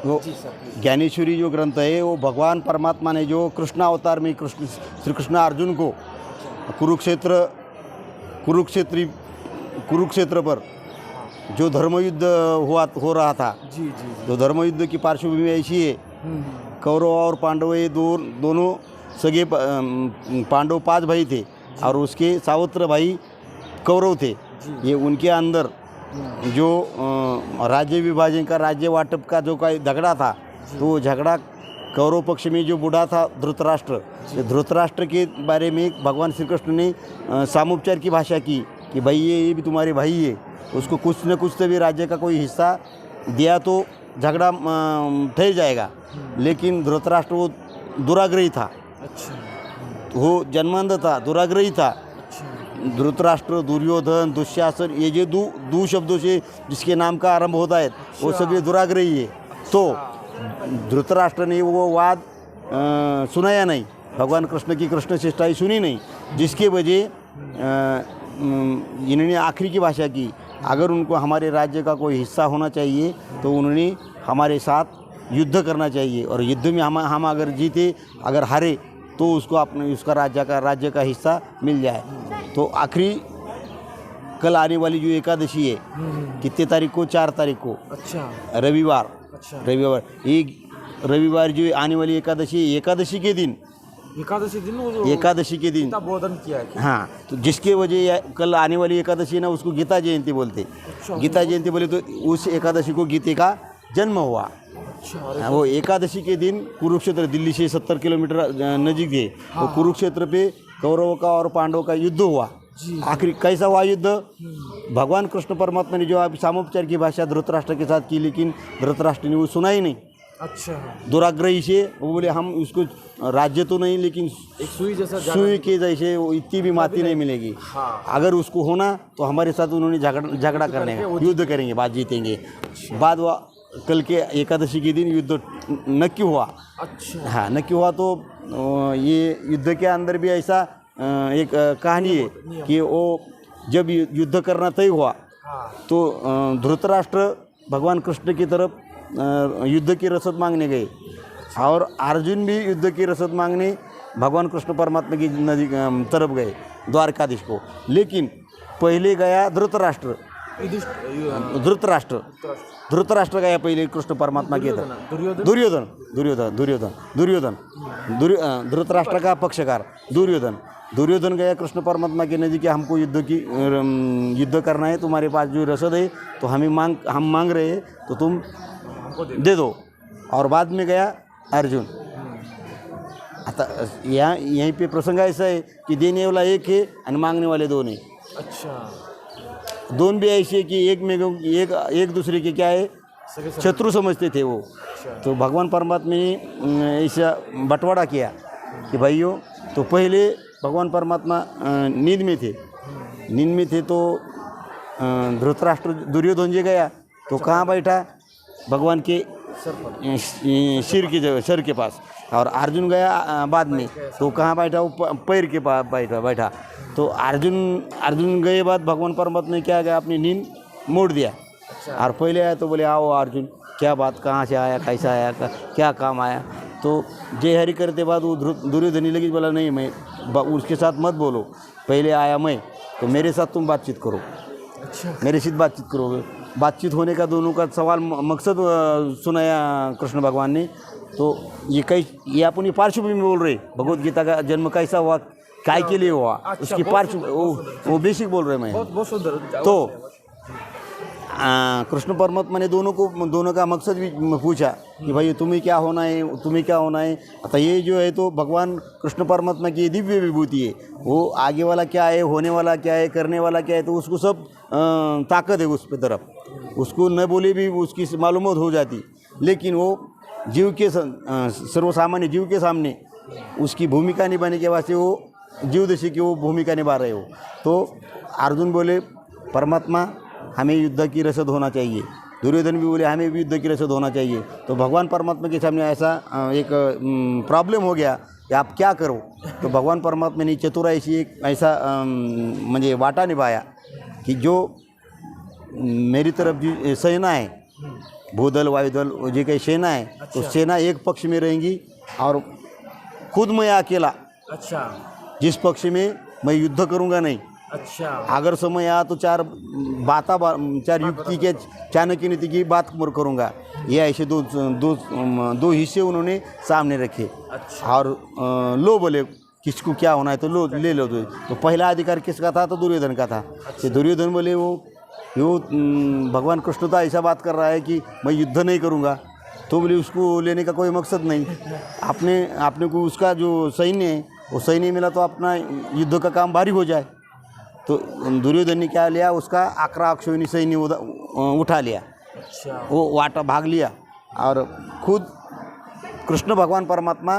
वो ज्ञानेश्वरी जो ग्रंथ है वो भगवान परमात्मा ने जो कृष्ण अवतार में श्री कृष्ण अर्जुन को कुरुक्षेत्र पर जो धर्मयुद्ध हो रहा था, जो धर्मयुद्ध की पार्श्वभूमि ऐसी है, कौरव और पांडव ये दोनों सगे पांडव 5 भाई थे और उसके सावत्र भाई कौरव थे। ये उनके अंदर जो राज्य विभाजन का, राज्य वाटप का जो कोई झगड़ा था, तो वो झगड़ा कौरव पक्ष में जो बूढ़ा था धृतराष्ट्र के बारे में भगवान श्री कृष्ण ने सामोपचार की भाषा की कि भाई ये भी तुम्हारे भाई है, उसको कुछ न कुछ तो भी राज्य का कोई हिस्सा दिया तो झगड़ा ठहर जाएगा। लेकिन धृतराष्ट्र वो दुराग्रही था, वो जन्मंध था, दुराग्रही था। धृतराष्ट्र, दुर्योधन, दुशासन, ये जो दो शब्दों से जिसके नाम का आरंभ होता है वो सभी दुराग्रही है। तो धृतराष्ट्र ने वो वाद सुनाया नहीं, भगवान कृष्ण की कृष्ण चेष्टाई सुनी नहीं, जिसके वजह इन्होंने आखिरी की भाषा की, अगर उनको हमारे राज्य का कोई हिस्सा होना चाहिए तो उन्होंने हमारे साथ युद्ध करना चाहिए, और युद्ध में हम अगर जीते, अगर हारे तो उसको उसका राज्य का हिस्सा मिल जाए। तो आखिरी कल आने वाली जो एकादशी है, कितने तारीख को? 4 तारीख को, रविवार। एक रविवार जो आने वाली एकादशी के दिन गीता बोधन किया है। हाँ, तो जिसके वजह कल आने वाली एकादशी है ना, उसको गीता जयंती बोलते। गीता जयंती बोले तो उस एकादशी को गीते का जन्म हुआ। वो एकादशी के दिन कुरुक्षेत्र, दिल्ली से 70 किलोमीटर नजीक है, वो कुरुक्षेत्र पे कौरवों का और पांडवों का युद्ध हुआ। आखिर कैसा हुआ युद्ध? भगवान कृष्ण परमात्मा ने जो आप सामोपचार की भाषा धृतराष्ट्र के साथ की, लेकिन धृतराष्ट्र ने वो सुना ही नहीं। दुराग्रही से वो बोले हम उसको राज्य तो नहीं, लेकिन एक सुई के जैसे इतनी भी माती नहीं मिलेगी। अगर उसको होना तो हमारे साथ उन्होंने झगड़ा करने का, युद्ध करेंगे, बात जीतेंगे। बाद हुआ कल के एकादशी के दिन युद्ध नक्की हुआ। हाँ, नक्की हुआ। तो ये युद्ध के अंदर भी ऐसा एक कहानी है कि वो जब युद्ध करना तय हुआ तो धृतराष्ट्र भगवान कृष्ण की तरफ युद्ध की रसद मांगने गए, और अर्जुन भी युद्ध की रसद मांगने भगवान कृष्ण परमात्मा की नदी तरफ गए, द्वारकाधीश को। लेकिन पहले गया धृतराष्ट्र गया पहले कृष्ण परमात्मा के तरफ। दुर्योधन धृतराष्ट्र का पक्षकार दुर्योधन गया कृष्ण परमात्मा के नदी के, हमको युद्ध करना है, तुम्हारे पास जो रसद है तो हम मांग रहे हैं तो तुम दे दो। और बाद में गया अर्जुन। आता यहीं पे प्रसंग ऐसा है कि देने वाला एक है और मांगने वाले 2 हैं। दोनों भी ऐसे कि एक दूसरे के क्या है, शत्रु समझते थे वो। तो भगवान परमात्मा ने ऐसा बंटवारा किया कि भाइयों, तो पहले भगवान परमात्मा नींद में थे तो धृतराष्ट्र दुर्योधन जी गया तो कहाँ बैठा? भगवान के सिर के पास। और अर्जुन गया बाद में तो कहाँ बैठा? वो पैर के पास बैठा। तो अर्जुन गए बाद भगवान परमात्मा ने क्या गया, अपनी नींद मोड़ दिया। और पहले आया तो बोले आओ अर्जुन, क्या बात, कहाँ से आया, कैसा आया, क्या काम आया? तो जय हरि करते बाद वो दुर्योधन लगी, बोला नहीं, मैं उसके साथ मत बोलो, पहले आया मैं, तो मेरे साथ तुम बातचीत करो। मेरे साथ बातचीत करोगे। बातचीत होने का दोनों का सवाल मकसद सुनाया कृष्ण भगवान ने। तो ये अपनी पार्श्वभूमि बोल रहे, भगवत गीता का जन्म कैसा हुआ, काय के लिए हुआ, उसकी वो बेसिक बोल रहे मैं। तो कृष्ण परमात्मा ने दोनों का मकसद भी पूछा कि भाई तुम्हें क्या होना है। अतः ये जो है तो भगवान कृष्ण परमात्मा की दिव्य विभूति है, वो आगे वाला क्या है, होने वाला क्या है, करने वाला क्या है, तो उसको सब ताकत है उस पे तरफ, उसको न बोले भी उसकी मालूमात हो जाती। लेकिन वो सर्वसामान्य जीव के सामने उसकी भूमिका निभाने के वास्ते वो जीवदशा की वो भूमिका निभा रहे हो। तो अर्जुन बोले परमात्मा हमें युद्ध की रसद होना चाहिए, दुर्योधन भी बोले हमें भी युद्ध की रसद होना चाहिए। तो भगवान परमात्मा के सामने ऐसा एक प्रॉब्लम हो गया कि आप क्या करो। तो भगवान परमात्मा ने चतुराई से एक ऐसा म्हणजे वाटा निभाया कि जो मेरी तरफ जो सेना है भूदल वायुदल जो काही सेना है तो सेना एक पक्ष में रहेंगी और खुद मैं अकेला अच्छा जिस पक्ष में मैं युद्ध करूंगा नहीं। अच्छा अगर समय आया तो चार युक्ति के चाणक्य नीति की बात करूंगा। ये ऐसे दो हिस्से उन्होंने सामने रखे। अच्छा और लो बोले किसको क्या होना है तो लो ले लो। तो पहला अधिकार किसका था तो दुर्योधन का था। तो दुर्योधन बोले वो भगवान कृष्ण तो ऐसा बात कर रहा है कि मैं युद्ध नहीं करूंगा, तो बोले उसको लेने का कोई मकसद नहीं। आपने को उसका जो सैन्य है वो सैन्य मिला तो अपना युद्ध का काम भारी हो जाए। तो दुर्योधन ने क्या लिया, उसका 11 अक्षौहिणी सैन्य उठा लिया। अच्छा वो वाटा भाग लिया और खुद कृष्ण भगवान परमात्मा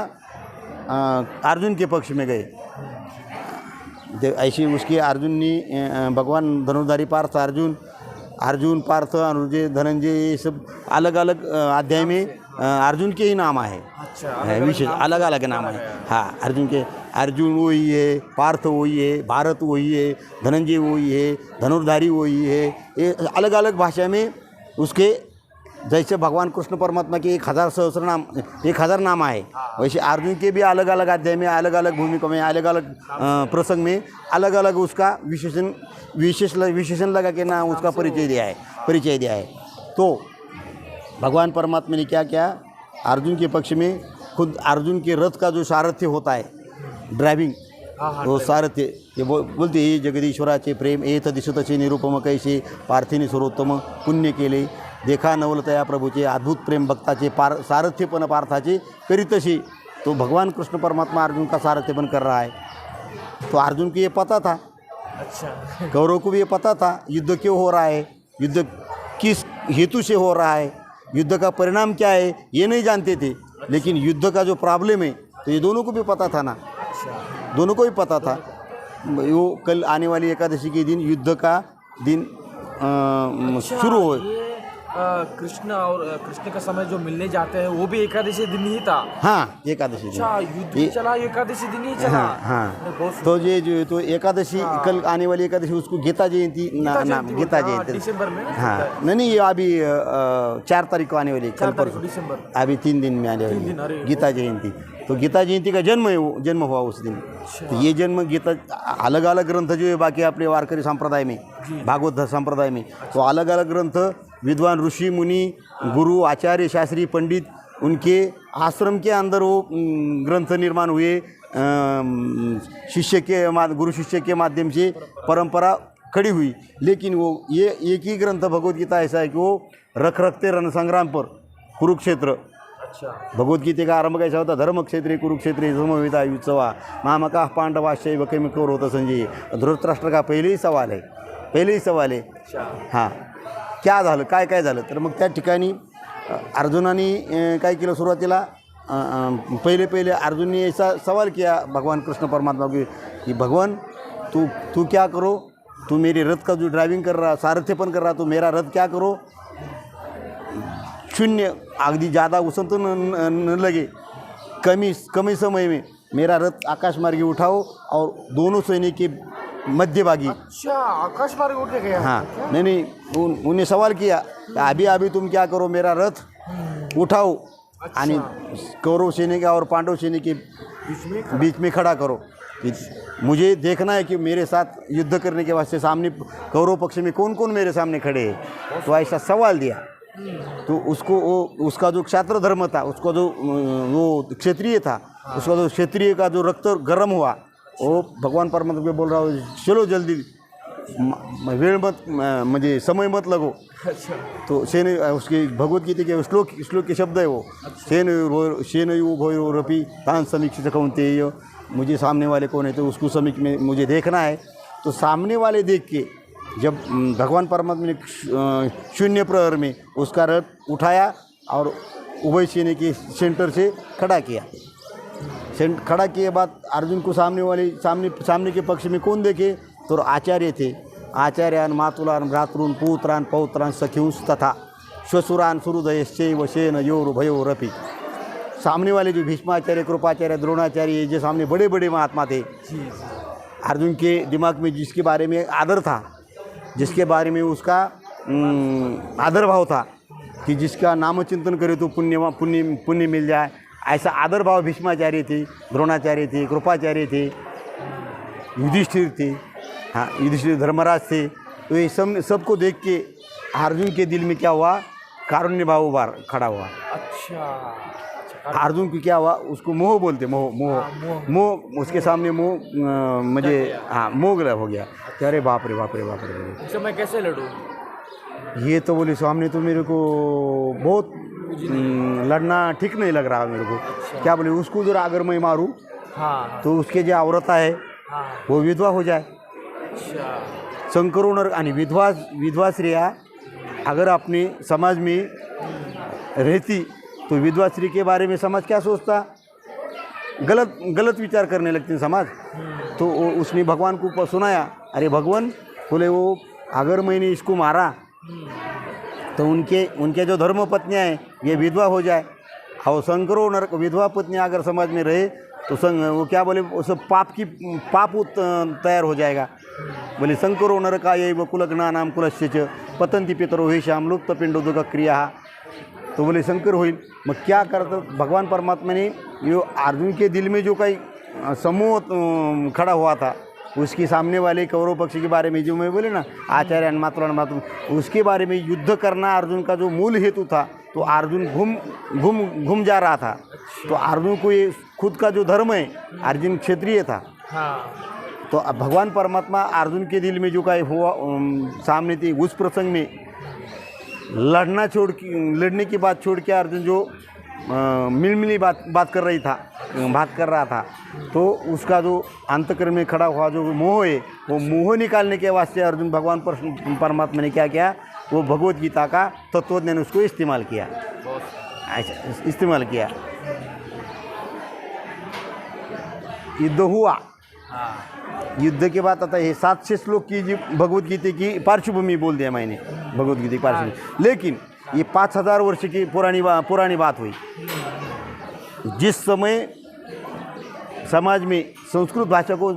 अर्जुन के पक्ष में गए। ऐसे उसके अर्जुन ने भगवान धनुर्धारी पार्थ अर्जुन पार्थ अनुजय धनंजय ये सब अलग अलग अध्याय में अर्जुन के ही नाम है। अच्छा विशेष अलग अलग नाम है। हाँ अर्जुन वही है, पार्थ वही है, भारत वही है, धनंजय वही है, धनुर्धारी वही है। ये अलग अलग भाषा में उसके जैसे भगवान कृष्ण परमात्मा के 1000 नाम है, वैसे अर्जुन के भी अलग अलग अध्याय में अलग अलग भूमिका में अलग अलग प्रसंग में अलग अलग उसका विशेषण लगा के नाम उसका परिचय दिया है। तो भगवान परमात्मा ने क्या किया, अर्जुन के पक्ष में खुद अर्जुन के रथ का जो सारथ्य होता है ड्राइविंग, वो सारथ्य ये बोलते हे जगदीश्वराचे प्रेम एथ दिसतचे निरुपम कैसे पार्थिनी सर्वोत्तम पुण्य केले देखा नवलतया प्रभूचे अद्भुत प्रेम भक्ताचे सारथ्यपण पार्थाचे करीतशी। तो भगवान कृष्ण परमात्मा अर्जुन का सारथ्यपन कर रहा है। तो अर्जुन को ये पता था, अच्छा कौरव को भी ये पता था युद्ध क्यों हो रहा है, युद्ध किस हेतु से हो रहा है, युद्ध का परिणाम क्या है ये नहीं जानते थे। लेकिन युद्ध का जो प्रॉब्लम है तो ये दोनों को भी पता था ना, दोनों को भी पता था। वो कल आने वाली एकादशी के दिन युद्ध का दिन शुरू हो। कृष्ण और कृष्ण का समय जो मिलने जाते हैं वो भी एकादशी दिन ही था। हाँ एकादशी दिन। अच्छा युद्ध चला एकादशी दिन ही चला। हाँ तो ये जो तो एकादशी कल आने वाली एकादशी उसको गीता जयंती गीता जयंती दिसंबर में। हाँ नहीं ये अभी 4 तारीख को आने वाली, कल परसों दिसंबर अभी 3 दिन में आने वाली गीता जयंती। तो गीता जयंती का जन्म हुआ उस दिन। तो ये जन्म गीता अलग अलग ग्रंथ जो है बाकी अपने वारकरी संप्रदाय में भागवत संप्रदाय में तो अलग अलग ग्रंथ विद्वान ऋषि मुनि गुरु आचार्य शास्त्री पंडित उनके आश्रम के अंदर वो ग्रंथ निर्माण हुए। गुरु शिष्य के माध्यम से परंपरा खड़ी हुई। लेकिन वो ये एक ही ग्रंथ भगवद गीता ऐसा है कि वो रखते रण संग्राम पर कुरुक्षेत्र। अच्छा भगवद गीते का आरंभ कैसा होता, धर्म क्षेत्रे कुरुक्षेत्रे समवेता युत्सवा मामका पांडवाश्चैव किम कौरवः संजय। धृतराष्ट्र का पहले ही सवाल है। हाँ क्या झालं काय झालं तर मग त्या ठिकाणी अर्जुनाने काय केलं सुरुवातीला पहले अर्जुन ने ऐसा सवाल किया भगवान कृष्ण परमात्मा को कि भगवान तू क्या करो, तू मेरे रथ का जो ड्राइविंग कर रहा सारथ्यपन कर रहा तो मेरा रथ क्या करो, शून्य अगदी ज़्यादा उसन तो न लगे कमी समय में मेरा रथ आकाश मार्गी उठाओ और दोनों सैनिक के मध्य भागी। अच्छा आकाश मार्ग उठ गया। हाँ नहीं उन्हें सवाल किया अभी तुम क्या करो, मेरा रथ उठाओ आणि कौरव सैनिक और पांडव सैनिक के बीच में खड़ा करो। मुझे देखना है कि मेरे साथ युद्ध करने के वास्ते सामने कौरव पक्ष में कौन कौन मेरे सामने खड़े हैं। तो ऐसा सवाल दिया। तो उसका जो क्षात्र धर्म था, उसका जो वो क्षत्रिय था, उसका जो क्षत्रिय का जो रक्त गर्म हुआ वो भगवान परमात्मा को बोल रहा हो चलो जल्दी वेळ मत म्हणजे समय मत लगो। तो सेन उसके भगवद गीता के श्लोक के शब्द है वो सेनयोभयोरपि तान् समीक्षित कौन्तेय। मुझे सामने वाले कौन है तो उसको समीक्ष में मुझे देखना है। तो सामने वाले देख के जब भगवान परमात्मा ने शून्य प्रहर में उसका रथ उठाया और उभय सेना के सेंटर से खड़ा किया। खड़ा किए बाद अर्जुन को सामने के पक्ष में कौन देखे तो आचार्य थे। आचार्यान मातुलान भ्रातॄन पुत्रान पौत्रान सखिंस तथा श्वसुरान सुहृदयश्चैव सेनयोरुभयोरपि। सामने वाले जो भीष्माचार्य कृपाचार्य द्रोणाचार्य जो सामने बड़े बड़े महात्मा थे, अर्जुन के दिमाग में जिसके बारे में आदर था, जिसके बारे में उसका आदर भाव था, कि जिसका नाम चिंतन करे तो पुण्य पुण्य पुण्य मिल जाए। ऐसा आदर भाव भीष्माचार्य थे, द्रोणाचार्य थे, कृपाचार्य थे, युधिष्ठिर थे, हाँ युधिष्ठिर धर्मराज थे। तो ये सबको देख के अर्जुन के दिल में क्या हुआ, कारुण्य भाव उभार खड़ा हुआ। अच्छा अर्जुन को क्या हुआ, उसको मोह बोलते, मोह मोह मोह, उसके सामने मोह मुझे हाँ मोह हो गया कि अरे बाप रे बाप रे बाप रे, इससे मैं कैसे लड़ूँ? ये तो बोले सामने तो मेरे को बहुत लड़ना ठीक नहीं लग रहा मेरे को। क्या बोले उसको जरा अगर मैं मारूं हाँ तो उसके जो औरता है हाँ। वो विधवा हो जाए। अच्छा शंकरों नर आणि विधवा स्त्रियाँ अगर अपने समाज में रहती तो विधवा स्त्री के बारे में समाज क्या सोचता, गलत विचार करने लगते समाज। तो उसने भगवान को सुनाया, अरे भगवान बोले वो अगर मैंने इसको मारा तो उनके जो धर्म पत्नियाँ हैं ये विधवा हो जाए, और शंकरों नर विधवा पत्नियाँ अगर समाज में रहे तो वो क्या बोले उस पाप तैयार हो जाएगा। बोले शंकरो नरका ये कुलग्ना नाम कुलस्य च पतंती पितरो हे श्याम लुप्त पिंडोदक क्रिया। तो बोले शंकर होईल। मग क्या करतं भगवान परमात्मा ने यो अर्जुन के दिल में जो काही समूह खड़ा हुआ था, उसके सामने वाले कौरव पक्ष के बारे में जो मैं बोले ना आचार्य मातृ उसके बारे में युद्ध करना अर्जुन का जो मूल हेतु था। तो अर्जुन घूम जा रहा था। तो अर्जुन को ये खुद का जो धर्म है, अर्जुन क्षत्रिय था। तो अब भगवान परमात्मा अर्जुन के दिल में जो का हुआ सामने थी, उस प्रसंग में लड़ने की बात छोड़ के अर्जुन जो मिलमिली बात कर रहा था, तो उसका जो अंतकरण में खड़ा हुआ जो मोह है, वो मोह निकालने के वास्ते अर्जुन भगवान परमात्मा ने क्या किया, वो भगवत गीता का तत्वज्ञान उसको इस्तेमाल किया। युद्ध हुआ। युद्ध के बाद आता है 700 श्लोक की जी भगवत गीता की पार्श्वभूमि बोल दिया मैंने, भगवत गीता की पार्श्वभूमि। लेकिन ये 5000 वर्ष की पुरानी बात हुई। जिस समय समाज में संस्कृत भाषा को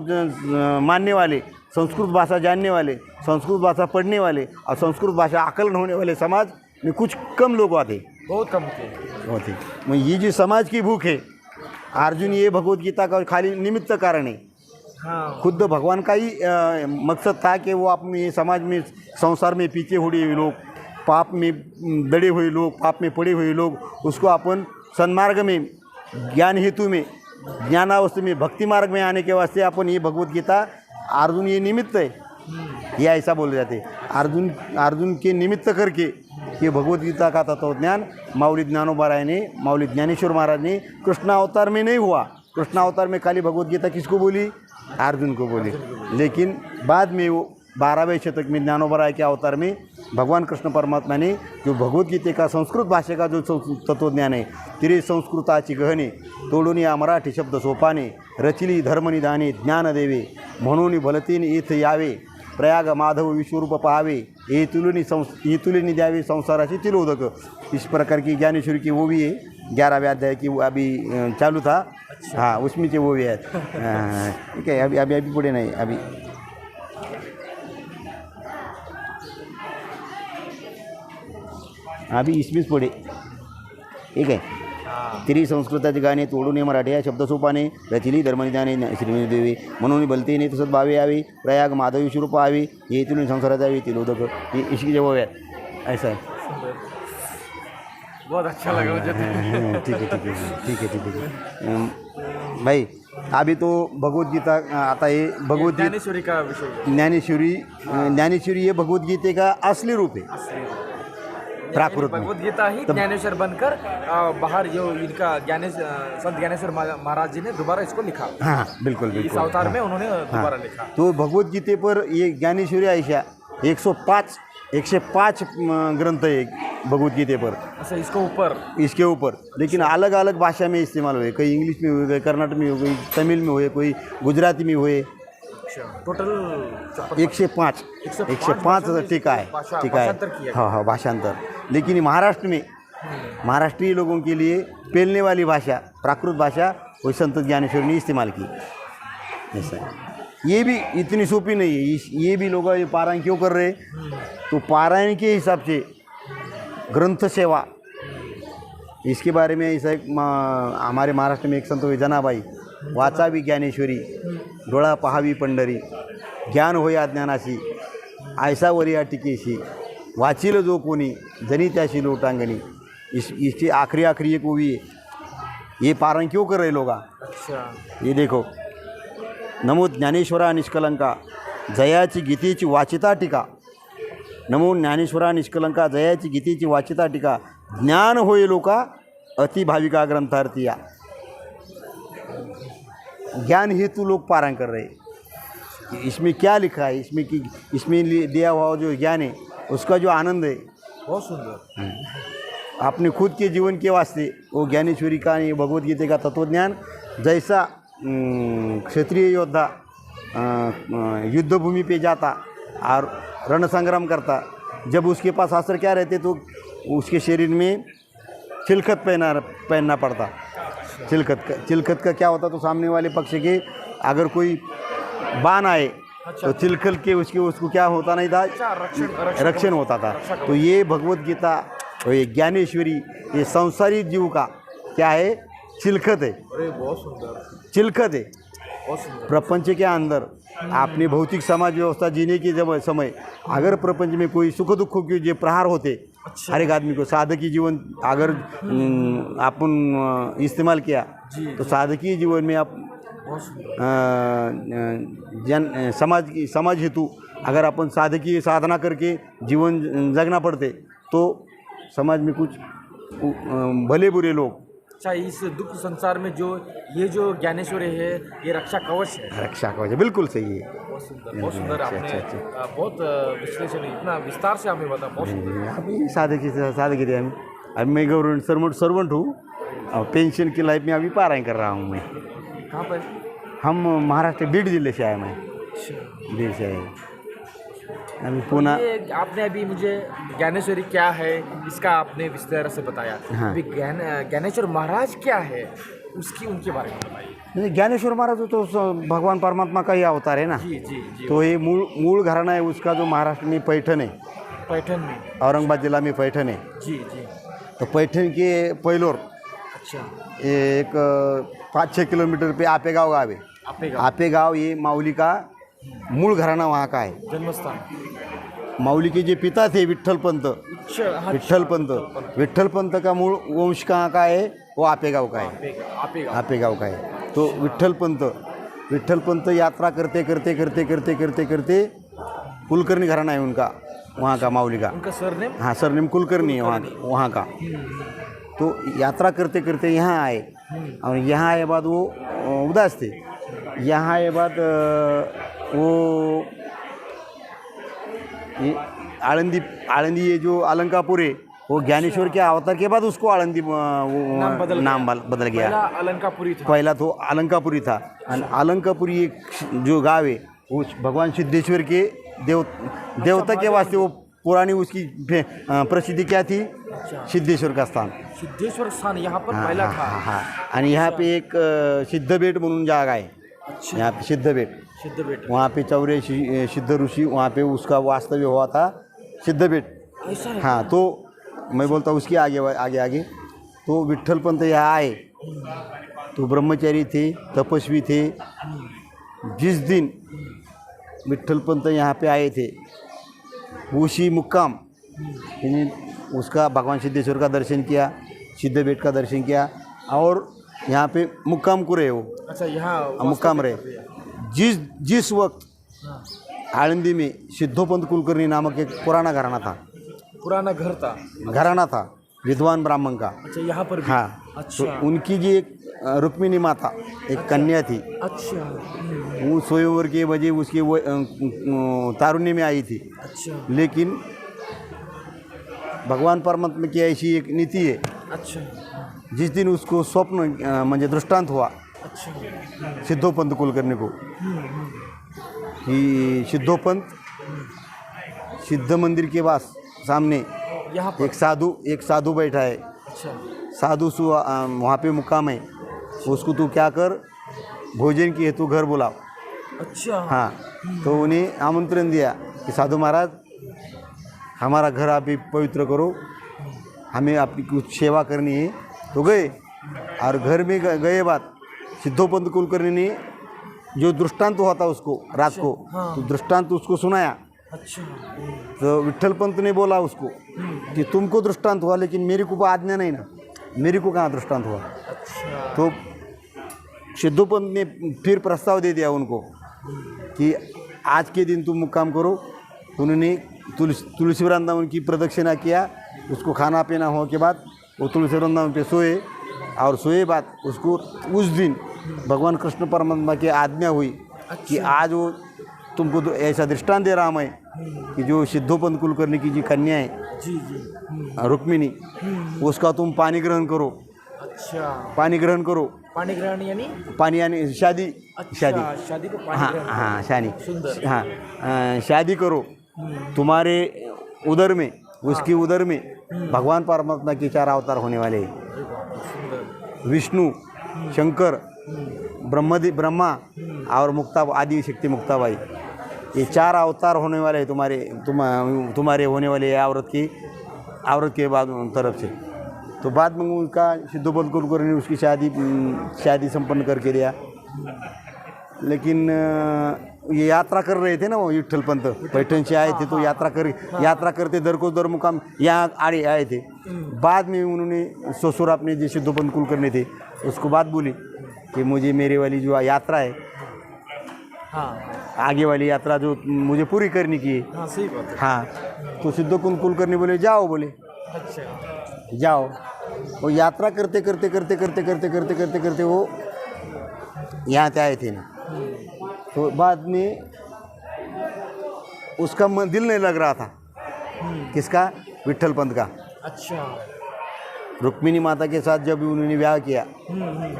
मानने वाले, संस्कृत भाषा जानने वाले, संस्कृत भाषा पढ़ने वाले और संस्कृत भाषा आकलन होने वाले समाज में कुछ कम लोग आते, बहुत कम होते। मैं ये जो समाज की भूख है, अर्जुन ये भगवत गीता का खाली निमित्त कारण है। खुद भगवान का ही मकसद था कि वो अपने समाज में, संसार में पीछे हुए लोग, पाप में दड़े हुए लोग, पाप में पड़े हुए लोग, उसको अपन सन्मार्ग में, ज्ञान हेतु में, ज्ञानावस्था में, भक्ति मार्ग में आने के वास्ते अपन ये भगवत गीता, अर्जुन ये निमित्त है, ये ऐसा बोले जाते। अर्जुन के निमित्त करके ये भगवत गीता का तत्वज्ञान माऊली ज्ञानोबा ने, माऊली ज्ञानेश्वर महाराज ने कृष्णावतार में नहीं हुआ। कृष्णावतार में खाली भगवत गीता किसको बोली, अर्जुन को बोली। लेकिन बाद में वो 12वें शतक में ज्ञानोबा के अवतार में भगवान कृष्ण परमात्मा ने जो भगवत गीते का संस्कृत भाषे का जो तत्वज्ञान है, तिरे संस्कृताची गहने तोडून या मराठी शब्द सोपाने, रचिली धर्मनिधाने ज्ञानदेवे, म्हणून भलतीन येथ यावे, प्रयाग माधव विश्वरूप पाहावे, तुलनी द्यावे संसाराची तिलोदक। इस प्रकार की ज्ञानेश्वरी की वो भी है, 11वें अध्याय की वो अभी चालू था। हाँ, उसमें से वो भी है। ठीक है, अभी पुढे नहीं, अभी इसमें पुढे। ठीक है, तिरी संस्कृताचे गाणे तोडून मराठी या शब्दसोपाने, रचिली धर्मनिधाने श्रीदेवी, म्हणून बलतेने तसत भावे यावे, प्रयाग माधव विश्वरूप पाहावे, येथून संसारात यावे तिलोदक। ये इसकी जवाब है, ऐसा है। बहुत अच्छा लगा मुझे। ठीक है भाई, अभी तो भगवत गीता आता है, भगवत ज्ञानेश्वरी का विषय, ज्ञानेश्वरी ये भगवत गीते का असली रूप है। प्राकृत भगवत गीता ही ज्ञानेश्वर बनकर बाहर जो इनका संत ज्ञानेश्वर महाराज जी ने दोबारा इसको लिखा। हाँ बिल्कुल इस अवतार में उन्होंने दोबारा लिखा। तो भगवत गीते पर ये ज्ञानेश्वरी ऐसा 105 ग्रंथ है भगवत गीते पर। अच्छा, इसके ऊपर लेकिन अलग अलग भाषा में इस्तेमाल हुए, कोई इंग्लिश में हुए, कोई कर्नाटक में हुए, कोई तमिल में हुए, कोई गुजराती में हुए। टोटल 105 टीका है। हाँ, भाषांतर। लेकिन महाराष्ट्रीय लोगों के लिए पेलने वाली भाषा, प्राकृत भाषा, वो संत ज्ञानेश्वर ने इस्तेमाल की। ऐसा है। ये भी इतनी सोपी नहीं है। ये भी लोग ये पारायण क्यों कर रहे हैं, तो पारायण के हिसाब से ग्रंथ सेवा, इसके बारे में ऐसा एक हमारे महाराष्ट्र में एक संत हुए जनाबाई, वाचावी ज्ञानेश्वरी, डोळा पहावी पंढरी, ज्ञान होय अज्ञानाशी, ऐसा वरिया टिकेशी, वाचिल जो कोणी जनी त्याशी लोटांगणी, इसकी आखिरी एक ओवी है। ये पारण क्यों कर रहे लोग? अच्छा, ये देखो, नमो ज्ञानेश्वरा निष्कलंका, जयाची गीतेची वाचिता टीका, नमो ज्ञानेश्वरा निष्कलंका, जयाची गीतेची वाचिता टीका, ज्ञान होय लोका अतिभाविका ग्रंथार्थिया। ज्ञान हेतु लोग पारायण कर रहे हैं। इसमें क्या लिखा है, इसमें दिया हुआ जो ज्ञान है उसका जो आनंद है, बहुत सुंदर। अपने खुद के जीवन के वास्ते वो ज्ञानेश्वरी का भगवत गीता का तत्वज्ञान, जैसा क्षत्रिय योद्धा युद्धभूमि पे जाता और रण संग्राम करता, जब उसके पास अस्त्र क्या रहते तो उसके शरीर में चिलखत पहनना पड़ता। चिलखत का क्या होता, तो सामने वाले पक्ष के अगर कोई बाण आए तो चिलखत के उसको क्या होता नहीं था, रक्षण होता था। तो ये भगवत गीता और ये ज्ञानेश्वरी, ये संसारी जीव का क्या है, चिलखत है। अरे बहुत सुंदर, चिलखत है। बहुत सुंदर। प्रपंच के अंदर आपने भौतिक समाज व्यवस्था जीने के जब समय अगर प्रपंच में कोई सुख दुख के जो प्रहार होते, हर एक आदमी को साधकी जीवन अगर अपन इस्तेमाल किया तो साधकीय जीवन में आप समाज हेतु अगर अपन साधकीय साधना करके जीवन जगना पड़ते तो समाज में कुछ भले बुरे लोग। अच्छा, इस दुख संसार में जो ज्ञानेश्वरी है, ये रक्षा कवच है। रक्षा कवच, बिल्कुल सही है। बहुत सुंदर, बहुत सुंदर। आपने बहुत विश्लेषण, इतना विस्तार से हमें बता। बहुत सुंदर। अभी साधकी थे हम। अभी मैं गवर्नमेंट सर्वेंट हूँ और पेंशन की लाइफ में अभी पारायण कर रहा हूँ मैं। कहाँ पर? हम महाराष्ट्र बीड जिले से आए, मैं बीड से आए अभी पुणे। आपने अभी मुझे ज्ञानेश्वरी क्या है इसका आपने विस्तार से बताया। हाँ। अभी ज्ञानेश्वर महाराज क्या है उनके बारे में बताइए। ज्ञानेश्वर महाराज तो भगवान परमात्मा का ही अवतार है ना। जी जी जी। तो ये मूल घराना है उसका, जो महाराष्ट्र में पैठण है, पैठण में, औरंगाबाद जिला में पैठण है। जी जी। तो पैठण के पैलोर अच्छा, एक 5-6 किलोमीटर पे आपेगाव गाँव है। आपेगाव ये माऊली का मूल घराना वहाँ का है, जन्मस्थान। माऊली के जो पिता थे विठ्ठल पंत, विठ्ठल पंत का मूल वंश कहाँ का है, वो आपेगाव का है। आपेगाव का है। तो विठ्ठल पंत यात्रा करते करते कुलकर्णी घराना है उनका, वहाँ का माऊली का। उनका सरनेम? हाँ, सरनेम कुलकर्णी है वहाँ का। तो यात्रा करते यहाँ आए और यहाँ आए बाद वो उदास थे। यहाँ आए बाद वो ये आळंदी ये जो अलंकापुर है, वो ज्ञानेश्वर के अवतार के बाद उसको आळंदी नाम बदल गया। अलंकापुरी था। पहला तो अलंकापुरी था। और अलंकापुरी एक जो गाँव है वो भगवान सिद्धेश्वर के देवता के वास्ते वो पुरानी उसकी प्रसिद्धि क्या थी, सिद्धेश्वर का स्थान। सिद्धेश्वर स्थान यहाँ पर पहला था। हाँ। और यहाँ पे एक सिद्धबेट म्हणून जागा है। अच्छा। यहाँ पे सिद्धबेट, वहाँ पे 84 सिद्ध ऋषि, वहाँ पे उसका वास्तव्य हुआ था, सिद्धबेट। ऐसा है? हाँ। तो मैं बोलता हूँ उसके आगे तो विठ्ठल पंत यहाँ आए तो ब्रह्मचारी थे, तपस्वी थे। जिस दिन विठ्ठल पंत यहाँ पे आए थे उसी मुक्काम उसका भगवान सिद्धेश्वर का दर्शन किया, सिद्धबेट का दर्शन किया और यहाँ पे मुक्काम को रहे वो। अच्छा, यहाँ मुक्काम रहे। जिस वक्त आळंदी में सिद्धोपंत कुलकर्णी नामक एक पुराना घराना था विद्वान ब्राह्मण का। अच्छा, यहाँ पर भी? हाँ। अच्छा। तो उनकी जी एक रुक्मिणी माता एक कन्या थी। अच्छा। वो स्वयंवर के वजह उसके वो तारुण्य में आई थी। अच्छा। लेकिन भगवान परमात्मा की ऐसी एक नीति है। अच्छा। जिस दिन उसको स्वप्न म्हणजे दृष्टांत हुआ। अच्छा। सिद्धोपंत कुलकर्णी को कि सिद्धोपंत सिद्ध मंदिर के पास सामने यहाँ एक साधु बैठा है। अच्छा। साधु वहाँ पे मुकाम है, उसको तू क्या कर, भोजन की हेतु घर बुलाओ। अच्छा। हाँ। तो उन्हें आमंत्रण दिया कि साधु महाराज हमारा घर आप ही पवित्र करो, हमें आपकी कुछ सेवा करनी है। तो गए और घर में गए बाद सिद्धोपंत कुलकर्णी ने जो दृष्टांत हुआ था उसको रात को, तो दृष्टांत उसको सुनाया। अच्छा। तो विट्ठल पंत ने बोला उसको कि तुमको दृष्टांत हुआ लेकिन मेरे को आज्ञा नहीं ना, मेरे को कहाँ दृष्टांत हुआ। अच्छा। तो सिद्धोपंत ने फिर प्रस्ताव दे दिया उनको कि आज के दिन तुम मुक्काम करो। उन्होंने तुलसी वृंदावन की प्रदक्षिणा किया। उसको खाना पीना हो के बाद वो तुलसी वृंदावन पे सोए और सोए बाद उसको उस दिन भगवान कृष्ण परमात्मा की आज्ञा हुई कि आज वो तुमको तो ऐसा दृष्टांत दे रहा मैं कि जो सिद्धोपंत कुलकर्णी की जी कन्या है जी जी। रुक्मिणी, उसका तुम पानी ग्रहण करो। अच्छा। पानी ग्रहण करो। पानी ग्रहण यानी? पानी यानी शादी। शादी। शादी को पानी हाँ ग्रहण। हाँ शादी। सुंदर। हाँ शादी करो। तुम्हारे उदर में, उसकी उदर में भगवान परमात्मा के 4 अवतार होने वाले हैं। सुंदर। विष्णु, शंकर, ब्रह्मा और मुक्ता आदि शक्ति मुक्ताबाई, ये 4 अवतार होने वाले हैं तुम्हारे होने वाले औरत के बाद तरफ से। तो बाद में उनका सिद्धोपंत कुलकर्णी ने उसकी शादी संपन्न करके दिया। लेकिन ये यात्रा कर रहे थे ना वो विट्ठल पंत, पैठण से आए थे तो यात्रा करते दर को दर मुकाम यहाँ आए थे। बाद में उन्होंने ससुर अपने जो सिद्धोपंत कुलकर्णी थे उसको बात बोली कि मुझे मेरे वाली जो यात्रा है, हाँ आगे वाली यात्रा जो मुझे पूरी करनी की है। हाँ सही बात है। हाँ। तो सिद्धोपंत कुलकर्णी बोले जाओ, बोले अच्छा। जाओ। वो यात्रा करते करते वो यहाँ से आए थे ना। तो बाद में उसका दिल नहीं लग रहा था। किसका? विट्ठल पंत का। अच्छा। रुक्मिणी माता के साथ जब उन्होंने ब्याह किया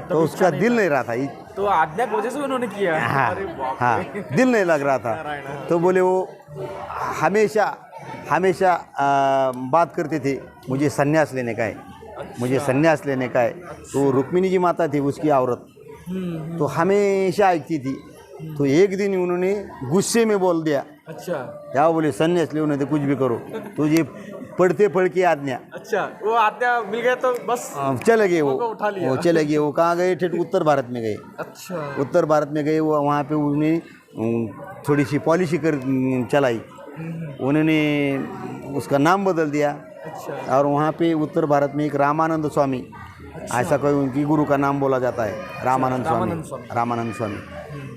तो उसका दिल नहीं रहा था। तो आज्ञा की वजह से उन्होंने किया। हाँ अरे बाप हाँ, रे। दिल नहीं लग रहा था। तो बोले वो हमेशा बात करते थे मुझे संन्यास लेने का है, मुझे संन्यास लेने का है। तो रुक्मिणी जी माता थी उसकी औरत, तो हमेशा ऐकती थी। तो एक दिन उन्होंने गुस्से में बोल दिया, अच्छा। क्या बोले संन्यास ले, उन्हें तो कुछ भी करो, तुझे पढ़ते पढ़ के आज्ञा। अच्छा, वो आज्ञा मिल गया तो बस चले गए उठा लिया। वो चले गए। वो कहाँ गए? ठेठ उत्तर भारत में गए। अच्छा। उत्तर भारत में गए। वो वहाँ पे उन्हें थोड़ी सी पॉलिसी चलाई। उन्होंने उसका नाम बदल दिया। अच्छा। और वहाँ पे उत्तर भारत में एक रामानंद स्वामी, ऐसा कोई उनकी गुरु का नाम बोला जाता है, रामानंद स्वामी।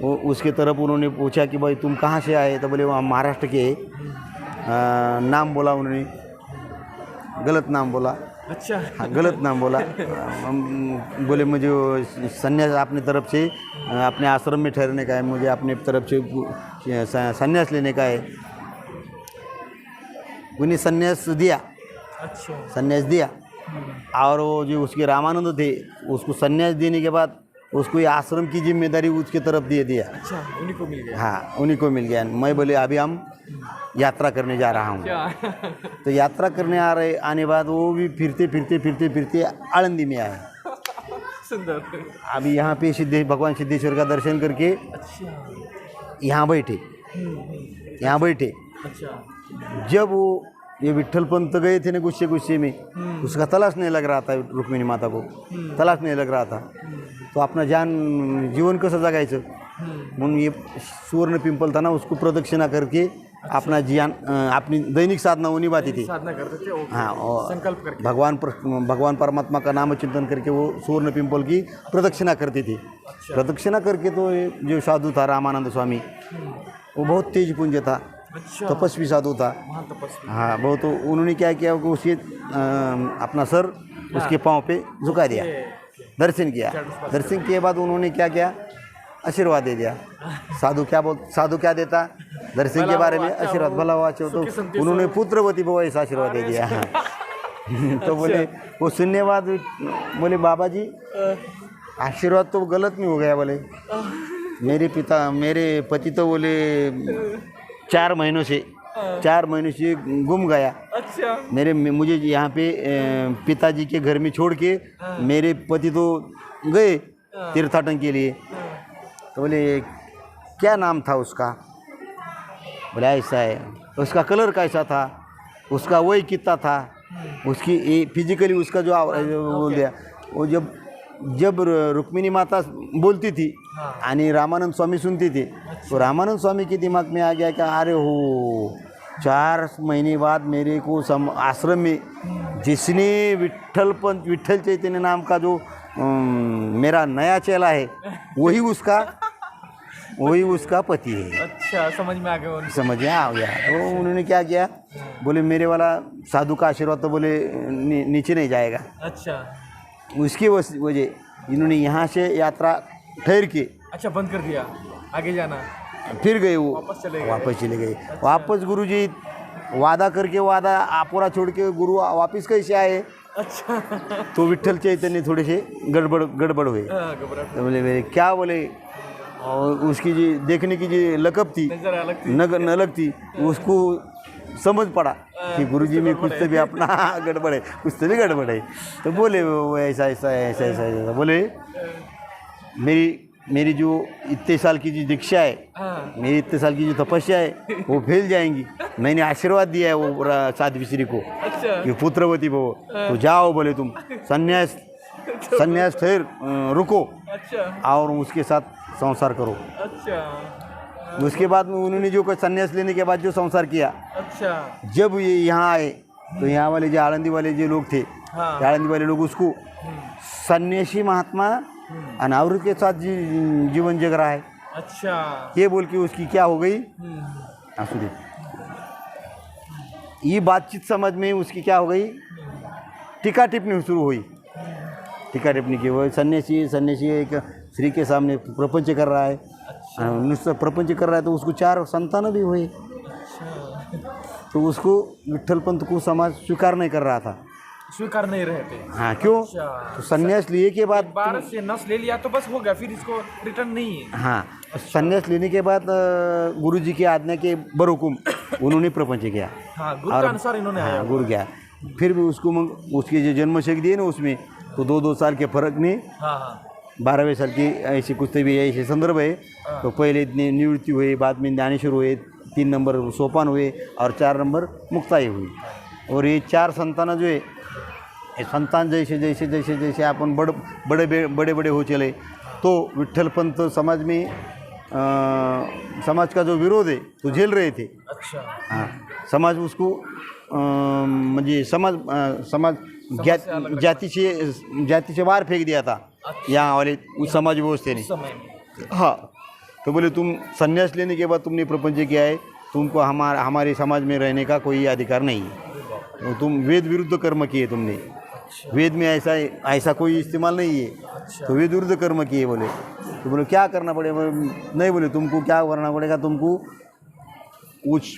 वो उसके तरफ उन्होंने पूछा कि भाई तुम कहाँ से आए? तो बोले वहाँ महाराष्ट्र के। नाम बोला उन्होंने, गलत नाम बोला। अच्छा। हाँ, गलत नाम बोला। बोले मुझे संन्यास अपने तरफ से अपने आश्रम में ठहरने का है, मुझे अपने तरफ से संन्यास लेने का है। उन्हें संन्यास दिया। अच्छा। संन्यास दिया। और वो जो उसके रामानंद थे उसको संन्यास देने के बाद उसको ये आश्रम की जिम्मेदारी उसके तरफ दे दिया। अच्छा, उन्हीं को मिल गया। हाँ, उन्हीं को मिल गया। मैं बोले अभी हम यात्रा करने जा रहा हूँ। तो यात्रा करने आने बाद वो भी फिरते आळंदी में आए। सुंदर। अभी यहाँ पे भगवान सिद्धेश्वर का दर्शन करके अच्छा। यहाँ बैठे। अच्छा। जब वो ये विट्ठल पंत गए थे ना गुस्से में, उसका तलाश नहीं लग रहा था, रुक्मिणी माता को तलाश नहीं लग रहा था। तो अपना जीवन कसं जगायचं म्हणून ये सुवर्ण पिंपल था ना, उसको प्रदक्षिणा करके अपना अपनी दैनिक साधना वो निभाती थी। साधना करते थे। हाँ, और संकल्प करके भगवान परमात्मा का नाम चिंतन करके वो सुवर्ण पिंपल की प्रदक्षिणा करती थी। प्रदक्षिणा करके तो ये जो साधु था रामानंद स्वामी, वो बहुत तेज पुंज था। अच्छा। तपस्वी साधु था। हाँ बहुत। तो उन्होंने क्या किया कि उसके अपना सर उसके पाँव पे झुका दिया, दर्शन किया। दर्शन के बाद उन्होंने क्या किया? आशीर्वाद दे दिया। साधु क्या देता? दर्शन के बारे में आशीर्वाद, भला हुआ। तो उन्होंने पुत्रवती भव ऐसा आशीर्वाद दे दिया। तो बोले वो सुनने बाद बोले बाबा जी आशीर्वाद तो गलत नहीं हो गया। बोले मेरे पति तो बोले 4 महीनों से गुम गया। अच्छा। मुझे यहाँ पे पिताजी के घर में छोड़ के मेरे पति तो गए तीर्थाटन के लिए। तो बोले क्या नाम था उसका? बोले ऐसा है। उसका कलर कैसा था? उसका वही कितना था? उसकी फिजिकली उसका जो बोल दिया वो जब जब रुक्मिणी माता बोलती थी आणि रामानंद स्वामी सुनते थे तो रामानंद स्वामी के दिमाग में आ गया कि अरे हो 4 महीने बाद मेरे को आश्रम में जिसने विठ्ठल चैतन्य नाम का जो मेरा नया चेला है वही उसका पति है। अच्छा, समझ में आ गया उनको। समझ में आ गया। तो उन्होंने क्या किया, बोले मेरे वाला साधु का आशीर्वाद तो बोले नीचे नहीं जाएगा। अच्छा, उसकी वजह इन्होंने यहाँ से यात्रा ठहर के अच्छा बंद कर दिया, आगे जाना, फिर गए वो वापस चले गए। वापस गुरुजी वादा करके पूरा छोड़ के गुरु वापस कैसे आए। अच्छा, तो विठ्ठल चैतन्य थोड़े से गड़बड़ हुए। तो बोले मेरे क्या बोले, और उसकी जी देखने की जी लकब थी नलग थी उसको समझ पड़ा कि गुरुजी में कुछ तो भी अपना गड़बड़ है, कुछ तो भी गड़बड़ है। तो बोले वो ऐसा बोले मेरी जो इतने साल की जो दीक्षा है, मेरी इतने साल की जो तपस्या है वो फैल जाएंगी। मैंने आशीर्वाद दिया है वो साध्वी श्री को कि पुत्रवती भव, तो जाओ बोले तुम संन्यास ठहर रुको और उसके साथ संसार करो। अच्छा, उसके बाद में उन्होंने जो संन्यास लेने के बाद जो संसार किया, अच्छा, जब ये यहाँ आए तो यहाँ वाले जो आळंदी वाले जो लोग थे, आळंदी वाले लोग उसको सन्यासी महात्मा अनावृत के साथ जीवन जग रहा है, अच्छा, ये बोल के उसकी क्या हो गई, आंसू ये बातचीत समझ में उसकी क्या हो गई, टीका टिप्पणी शुरू हुई। टीका टिप्पणी की वो सन्यासी एक श्री के सामने प्रपंच कर रहा है। नुसतं प्रपंच कर रहा है तो उसको 4 संतान भी हुए। तो उसको विठ्ठल पंत को समाज स्वीकार नहीं कर रहा था, स्वीकार नहीं रहते। हाँ, क्यों? तो संन्यास लिए के बाद बार से नस ले लिया तो बस हो गया, फिर इसको रिटर्न नहीं है। हाँ, संन्यास लेने के बाद गुरुजी की आज्ञा के बरहुकुम उन्होंने प्रपंच किया। हाँ, गुरु के अनुसार इन्होंने हाँ, गुरु गया। फिर भी उसको उसकी जो जन्मशक्ति है ना उसमें तो 2-2 साल के फर्क में 12वें साल की ऐसी कुछ भी ऐसे संदर्भ है। तो पहले निवृत्ति हुई, बाद में ज्ञानेश्वर हुए, 3 नंबर सोपान हुए और 4 नंबर मुक्ताई हुई। और ये 4 संतान जो है, ये संतान जैसे अपन बड़े हो चले तो विठ्ठल पंत समाज में समाज का जो विरोध है तो झेल रहे थे। अच्छा, हाँ, समाज उसको म्हणजे समाज जाति से बाहर फेंक दिया था। अच्छा। यहाँ वाले उस समाज व्यवस्था ने। हाँ, तो बोले तुम संन्यास लेने के बाद तुमने प्रपंच किया है, तुमको हमारे समाज में रहने का कोई अधिकार नहीं है। तो तुम वेद विरुद्ध कर्म किए तुमने। अच्छा। वेद में ऐसा कोई इस्तेमाल नहीं है। अच्छा। तो वेद विरुद्ध कर्म किए बोले। तो बोले क्या करना पड़ेगा? नहीं बोले तुमको क्या करना पड़ेगा, तुमको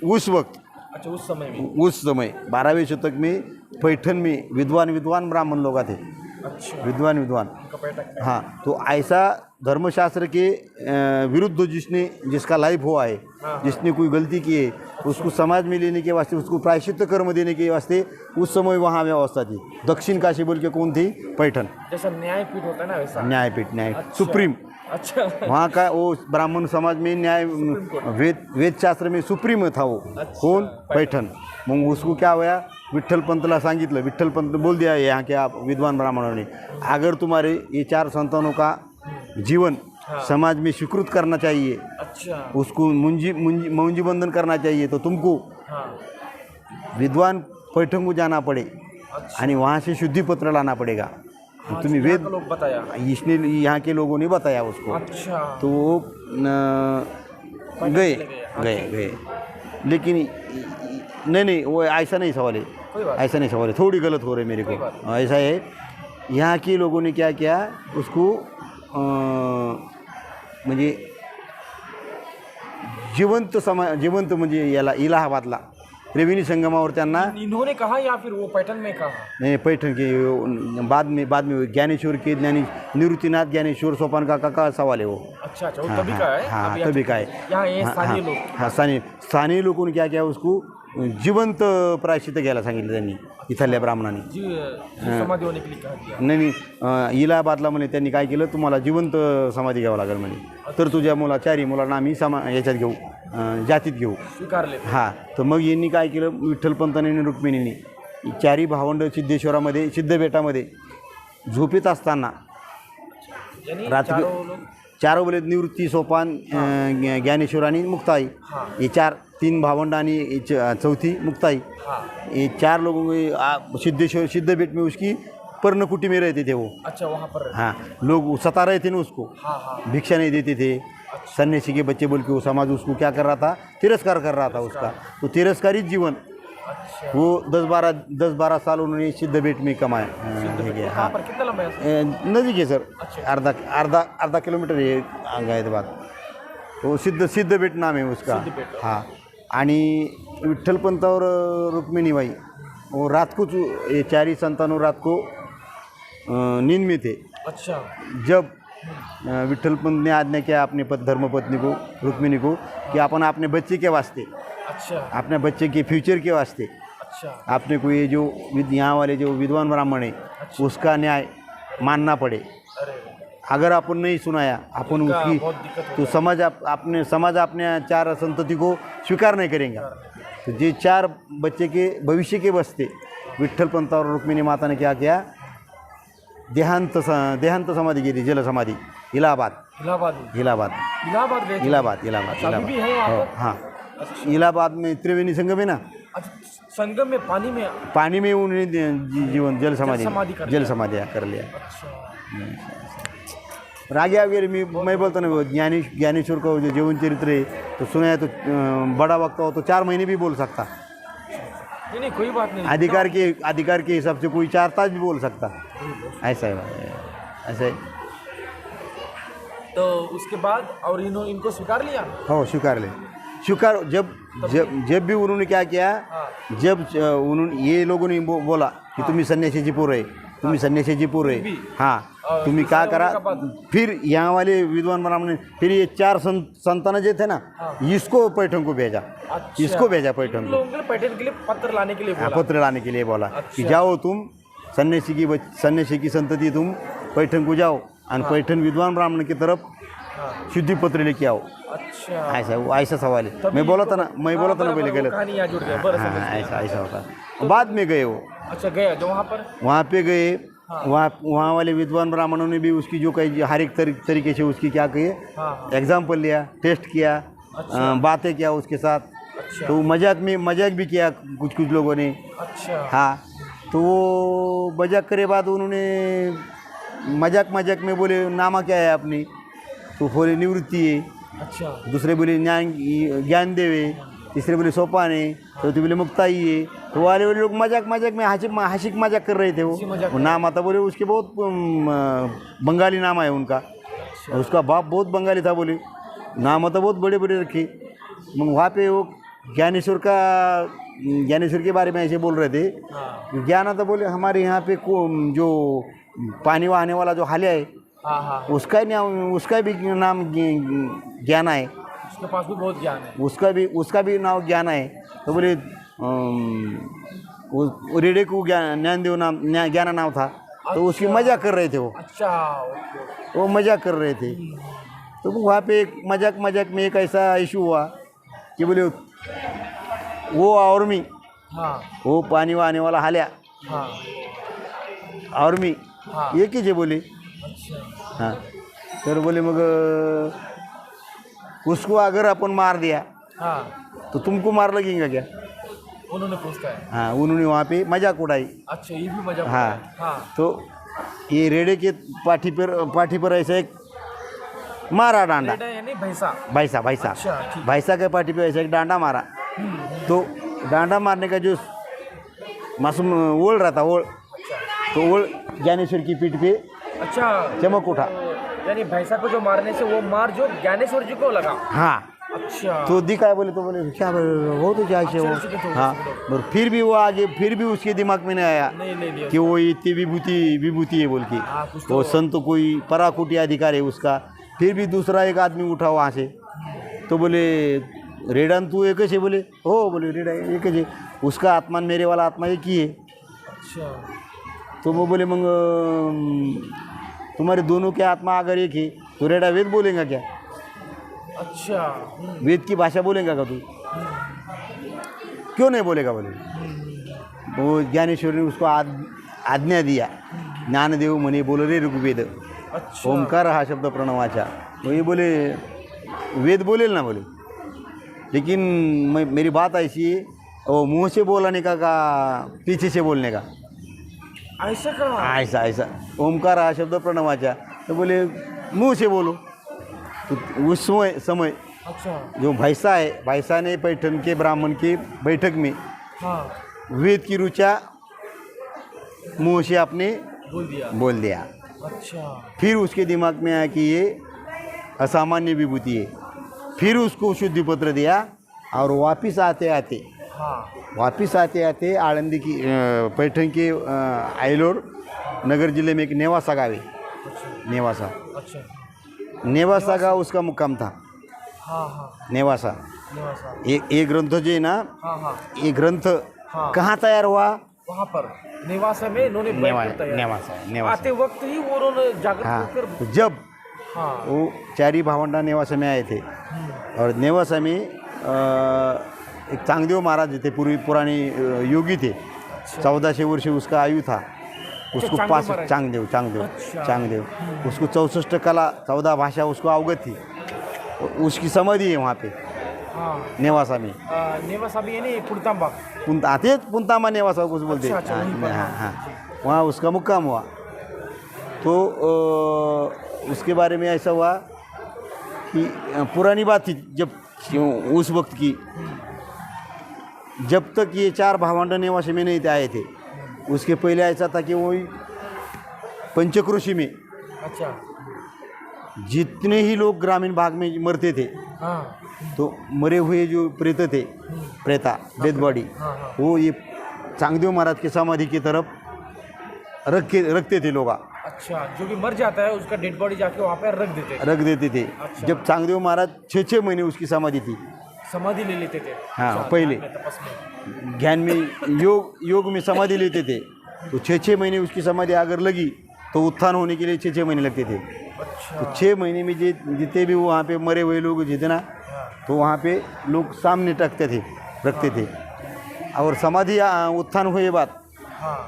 उस वक्त, अच्छा, उस समय 12वें शतक में पैठन में विद्वान ब्राह्मण लोग थे। अच्छा, विद्वान हाँ, तो ऐसा धर्मशास्त्र के विरुद्ध जिसका लाइफ हुआ है, जिसने कोई गलती की है, उसको समाज में लेने के वास्ते, उसको प्रायश्चित्त कर्म देने के वास्ते उस समय वहाँ व्यवस्था थी। दक्षिण काशी बोल के कौन थी? पैठन। जैसा न्यायपीठ होता है ना वैसा। न्याय अच्छा, सुप्रीम। अच्छा, वहाँ का वो ब्राह्मण समाज में न्याय वेद शास्त्र में सुप्रीम था वो। अच्छा, कौन? पैठन। मग उसको क्या हुआ, विठ्ठल पंतला सांगितलं, विठ्ठल पंत बोल दिया यहाँ के आप विद्वान ब्राह्मणों ने, अगर तुम्हारे ये 4 संतानों का जीवन समाज में स्वीकृत करना चाहिए, अच्छा, उसको मुंजी बंधन करना चाहिए, तो तुमको विद्वान पैठन को जाना पड़े। अच्छा, और वहाँ से शुद्धि पत्र लाना पड़ेगा। तुम्हें वेद लोग बताया, इसने यहाँ के लोगों ने बताया उसको। अच्छा, तो वो गए लेकिन नहीं वो ऐसा नहीं सवाल है, थोड़ी गलत हो रही मेरे को। ऐसा है, यहाँ के लोगों ने क्या किया, उसको म्हणजे जिवंत म्हणजे याला इलाहाबादला त्रिवेणी संगमावर त्यांना इन्होंने कहा या फिर वो पैठन में कहा? नहीं, पैठन के बाद में ज्ञानेश्वर के निवृत्तिनाथ ज्ञानेश्वर सोपान का सवाल है वो। अच्छा, वो तभी का है। हाँ, तभी का है। यहाँ ये स्थानीय लोग, हाँ, स्थानीय लोगों ने क्या किया, उसको जिवंत प्रायश्चित्त घ्यायला सांगितलं त्यांनी, इथल्या ब्राह्मणांनी। समाधी होने के लिए कहा दिया। नाही, इलाहाबादला म्हणे त्यांनी काय केलं, तुम्हाला जिवंत समाधी घ्यावं लागेल म्हणे, तर तुझ्या 4 मुलांना आम्ही याच्यात घेऊ, जातीत घेऊ, स्वीकारले। हां, तर मग यांनी काय केलं, विठ्ठल पंतांनी आणि रुक्मिणींनी चारी भावंड सिद्धेश्वरामध्ये सिद्धबेटामध्ये झोपेत असताना यानी रात्री चारों लोग चारों बोले निवृत्ती सोपान ज्ञानेश्वर आणि मुक्ताई ये चार तीन भावंड आणि चौथी मुक्ताई हाँ ये चार लोग सिद्धेश्वर सिद्धबेट में उसकी पर्णकुटी में रहते थे वो। अच्छा वहाँ पर हाँ लोग सता रहे थे ना उसको, हाँ हाँ भिक्षा नहीं देते थे, सन्यासी के बच्चे बोल के वो समाज उसको क्या कर रहा था, तिरस्कार कर रहा था उसका। तो तिरस्कारित जीवन अच्छा वो 10-12 साल उन्होंने सिद्धबेट में कमाया गया। कहाँ पर कितना लंबा है नजीक है सर, अर्धा किलोमीटर है गायदबाद। वो सिद्धबेट नाम है उसका। सिद्धबेट। हाँ आणि विठ्ठलपंत और रुक्मिणीबाई वो रात को ये चारी संतानों रात को नींद में थे। अच्छा जब विठ्ठलपंत ने आज्ञा किया अपने धर्मपत्नी को रुक्मिणी को कि अपन अपने बच्चे के वास्ते, अच्छा अपने बच्चे के फ्यूचर के वास्ते अच्छा आपने को ये जो यहाँ वाले जो विद्वान ब्राह्मण है उसका न्याय मानना पड़े। अरे अगर अपन नहीं सुनाया अपन उसकी बहुत दिक्कत तो समाज अपने चार संतति को स्वीकार नहीं करेंगे। तो ये चार बच्चे के भविष्य के वास्ते विठ्ठलपंत और रुक्मिणी माता ने क्या किया, देहांत समाधि की थी, जल समाधि इलाहाबाद इलाहाबाद गए थे? अच्छा, अभी भी है वहाँ पर? हाँ इलाहाबाद में त्रिवेणी संगम है ना, अच्छा संगम में पानी में उन्होंने जीवन जल समाधि कर लिया। अच्छा और आगे आगे मैं बोलता ना वो ज्ञानेश्वर का जो जीवन चरित्र है तो सुना है तो बड़ा वक्त हो तो 4 महीने भी बोल सकता, नहीं कोई बात नहीं। अधिकार के हिसाब से कोई 4 तास भी बोल सकता, ऐसा है ऐसा है। तो उसके बाद और इनको स्वीकार लिया? हो स्वीकार जब भी उन्होंने क्या किया, जब उन्होंने ये लोगों ने बोला कि तुम्ही संन्यासीची पोर है, तुम्ही संन्यासीची पोर है, हाँ तुम्ही क्या करा, फिर यहाँ वाले विद्वान ब्राह्मण ने फिर ये 4 संतान जो थे ना इसको पैठण को भेजा। अच्छा। इसको भेजा पैठण को, लोगों के पैठण के लिए पत्र लाने के लिए बोला? पत्र लाने के लिए बोला कि जाओ तुम सन्यासी की संतति तुम पैठण को जाओ और पैठण विद्वान ब्राह्मण की तरफ शुद्धि पत्र लेके आओ। अच्छा ऐसा सवाल है। मैं बोला था ना पहले गलत, कहानी यहाँ जुड़ गया। ऐसा होता। बाद में गए वो, अच्छा गया जो वहाँ पे गए वहाँ वाले विद्वान ब्राह्मणों ने भी उसकी जो कही हर एक तरीके से उसकी क्या कही एग्जाम्पल लिया, टेस्ट किया, बातें किया उसके साथ। अच्छा। तो मजाक भी किया कुछ लोगों ने। अच्छा हाँ तो वो मजाक करे बाद उन्होंने मजाक में बोले नामा क्या है अपनी, तो बोले निवृत्ति है, अच्छा दूसरे बोले ज्ञान देवे, तीसरे बोले सोपान है, चौथे बोले मुक्ताई है। तो वाले लोग मजाक में हाशिक मजाक कर रहे थे। वो नाम आता बोले उसके बहुत बंगाली नाम है उनका, उसका बाप बहुत बंगाली था, बोले नाम आता बहुत बड़े रखे। वहाँ पे वो ज्ञानेश्वर के बारे में ऐसे बोल रहे थे। ज्ञान आता बोले हमारे यहाँ पे जो पानी वहाने वाला जो हालिया है उसका भी नाम ज्ञान है, उसके पास भी बहुत ज्ञान है, उसका भी नाम ज्ञान है। तो बोले रेडे को ज्ञानदेव ज्ञान नाम था। तो उसकी मजाक कर रहे थे वो मजाक कर रहे थे। तो वहाँ पे एक मजाक में एक ऐसा इशू हुआ कि बोले वो और मी, वो पानी आने वाला हालिया और मी एक ही जे बोले। हाँ तर बोले मग उसको अगर अपन मार दिया तो तुमको मार लगेगा क्या, उन्होंने पूछता है। हाँ उन्होंने वहाँ पे मजाक उड़ाई। अच्छा ये भी मजाक। हाँ तो ये रेड़े के पाठी पर ऐसा एक मारा डांडा, यानी भैंसा। अच्छा, भैंसा के पाठी पे ऐसा एक डांडा मारा। तो डांडा मारने का जो मासूम ओल रहा था ओल, तो ओल ज्ञानेश्वर की पीठ पे अच्छा चमक उठा, यानी भैंसा को जो मारने से वो मार जो ज्ञानेश्वर जी को लगा। हाँ अच्छा तो दिखाया बोले, तो बोले क्या वो तो क्या है वो। हाँ और फिर भी वो आगे फिर भी उसके दिमाग में नहीं आया नहीं कि वो इतनी विभूति है बोल के। वो संत कोई पराकुटी अधिकार है उसका। फिर भी दूसरा एक आदमी उठा वहाँ से, तो बोले रेडान तू एक है, बोले हो, बोले रेडा एक है, उसका आत्मा मेरे वाला आत्मा एक ही है। अच्छा तो वो बोले मग तुम्हारे दोनों के आत्मा अगर एक है तो रेडा वेद बोलेगा क्या? अच्छा वेद की भाषा बोलेगा का तू? क्यों नहीं बोलेगा? बोले वो ज्ञानेश्वर ने उसको आज्ञा दिया, ज्ञानदेव म्हणे बोल रे ऋग्वेद, अच्छा ओमकार हा शब्द प्रणवाचा। तो ये बोले वेद बोलेल ना बोले, लेकिन मेरी बात ऐसी है, वो मुँह से बोलने का पीछे से बोलने का, ऐसा का? ऐसा ऐसा ओमकार हा शब्द प्रणवाचा। तो बोले मुँह से बोलो। तो उस समय अच्छा जो भैंसा है, भैंसा ने पैठण के ब्राह्मण की बैठक में हाँ वेद की ऋचा मुँह से आपने बोल दिया। अच्छा फिर उसके दिमाग में आया कि ये असामान्य विभूति है। फिर उसको शुद्धि पत्र दिया और वापिस आते आते आळंदी की पैठण के आयलोर नगर जिले में एक नेवासा गाँव है, नेवासा। अच्छा नेवासा गाँव उसका मुक्काम था। हाँ नेवासा ये ग्रंथ जो है ना, हाँ ये ग्रंथ कहाँ तैयार हुआ? वहाँ पर नेवासा में इन्होंने नेवासा आते वक्त ही वो उन्होंने जागृत हाँ, होकर तो जब हाँ वो चारी भावंडा नेवासा में आए थे, और नेवासा में एक चांगदेव महाराज थे, पुराने योगी थे। 1400 वर्ष उसका आयु था। उसको पास चांगदेव उसको 64 कला 14 भाषा उसको अवगत थी। उसकी समाधि है वहाँ पे नेवासा में। नेवासा भी है नहीं, पुणतांबा आते पुंतामा नेवासा कुछ बोलते। अच्छा, वहीं पर, हाँ, वहाँ उसका मुक्काम हुआ। तो उसके बारे में ऐसा हुआ कि पुरानी बात थी जब उस वक्त की, जब तक ये 4 भावंड नेवासे में नहीं आए थे, उसके पहले ऐसा था कि वही पंचक्रोशी में अच्छा जितने ही लोग ग्रामीण भाग में मरते थे, तो मरे हुए जो प्रेत थे, प्रेता डेड बॉडी, वो ये चांगदेव महाराज के समाधि की तरफ रखते थे लोग। अच्छा, जो भी मर जाता है उसका डेड बॉडी जाके वहाँ पे रख देते थे। अच्छा। जब चांगदेव महाराज 6 महीने उसकी समाधि थी, समाधि ले लेते थे। हाँ, अच्छा, पहले ज्ञान में योग में समाधि लेते थे। तो 6 महीने उसकी समाधि अगर लगी तो उत्थान होने के लिए 6 महीने लगते थे। अच्छा। तो 6 महीने में जितने भी वहाँ पे मरे हुए लोग जितना, तो वहाँ पे लोग सामने रखते थे। और समाधि उत्थान हुए बाद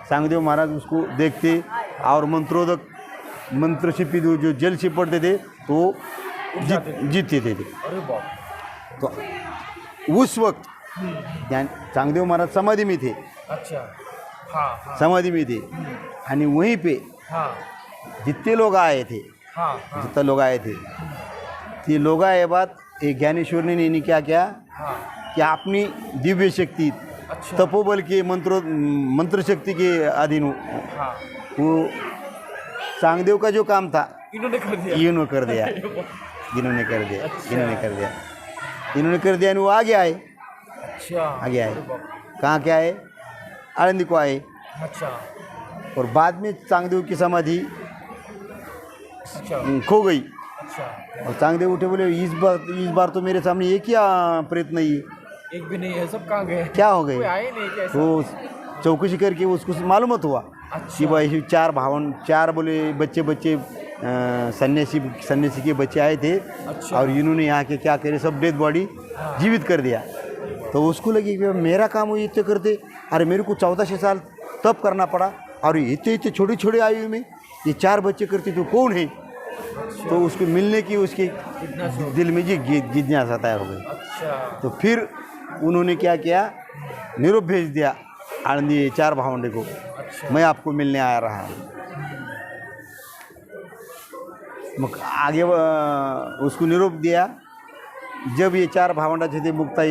चांगदेव महाराज उसको देखते और मंत्र छिपी जो जल छिपड़ते थे तो जीतते थे। तो उस वक्त चांगदेव महाराज समाधि में थे। अच्छा समाधि में थे। आणि वहीं पे जितने लोग आए थे, जितने लोग आए थे, ते लोग आए बाद एक ज्ञानेश्वर ने क्या किया कि अपनी दिव्य शक्ति, तपोबल के मंत्र शक्ति के अधीन वो चांगदेव का जो काम था इन्होंने कर दिया। इन्होंने कर दिया। वो आगे आए। कहाँ के आए? आळंदी को आए। अच्छा। और बाद में चांगदेव की समाधि खो गई। और चांगदेव उठे बोले इस बार तो मेरे सामने एक ही प्रेत नहीं है, एक भी नहीं है, सब कहाँ गए? क्या हो गए? आए नहीं क्या? तो चौकसी करके उसको मालूम हुआ कि भाई 4 बोले बच्चे सन्यासी के बच्चे आए थे। और इन्होंने यहाँ के क्या करे, सब डेड बॉडी जीवित कर दिया। तो उसको लगी कि मेरा काम वो इतने करते, अरे मेरे को 1400 साल तप करना पड़ा, और इतने छोटे आयु में ये 4 बच्चे करते तो कौन है? तो उसको मिलने की उसके दिल में जिज्ञासा तैयार हो गई। तो फिर उन्होंने क्या किया, निरोप भेज दिया आनंदी 4 भावंडे को, मैं आपको मिलने आ रहा हूँ। आगे उसको निरोप दिया। जब ये 4 भावंडाचे थे, मुक्ता,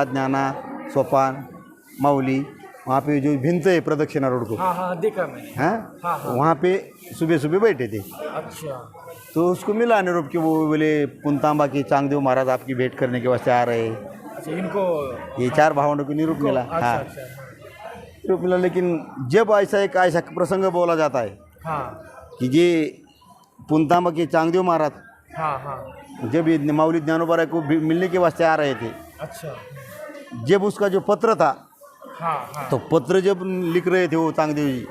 ज्ञाना, सोपान, माऊली, वहाँ पे जो भिंत है प्रदक्षिणा रोड को, देखा मैंने। हाँ, वहाँ पे सुबह बैठे थे। अच्छा। तो उसको मिला निरूप कि वो बोले पुंतांबा के चांगदेव महाराज आपकी भेंट करने के वास्ते आ रहे। अच्छा, इनको ये 4 भावंडों को निरूप मिला। हाँ, निरूप मिला। लेकिन जब ऐसा प्रसंग बोला जाता है कि ये पुंतांबा के चांगदेव महाराज जब ये माऊली ज्ञानोबा को मिलने के वास्ते आ रहे थे, अच्छा, जब उसका जो पत्र था, तो पत्र जब लिख रहे थे वो चांगदेव जी,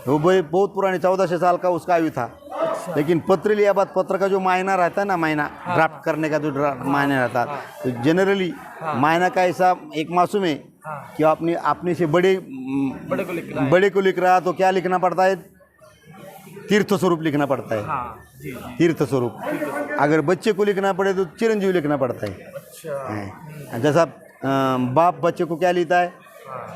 वो बहुत पुराने 1400 साल का उसका आयु था। अच्छा। लेकिन पत्र लिया बाद पत्र का जो मायना रहता है ना, ड्राफ्ट करने का जो मायना रहता, तो जनरली मायना का ऐसा एक मासूम है हाँ। कि अपने अपने से बड़े बड़े को लिख रहा है। बड़े को लिख रहा तो क्या लिखना पड़ता है? तीर्थ स्वरूप लिखना पड़ता है। हाँ जी जी। तीर्थ स्वरूप। अगर बच्चे को लिखना पड़े तो चिरंजीव लिखना पड़ता है। अच्छा। जैसा बाप बच्चे को क्या लिखता है?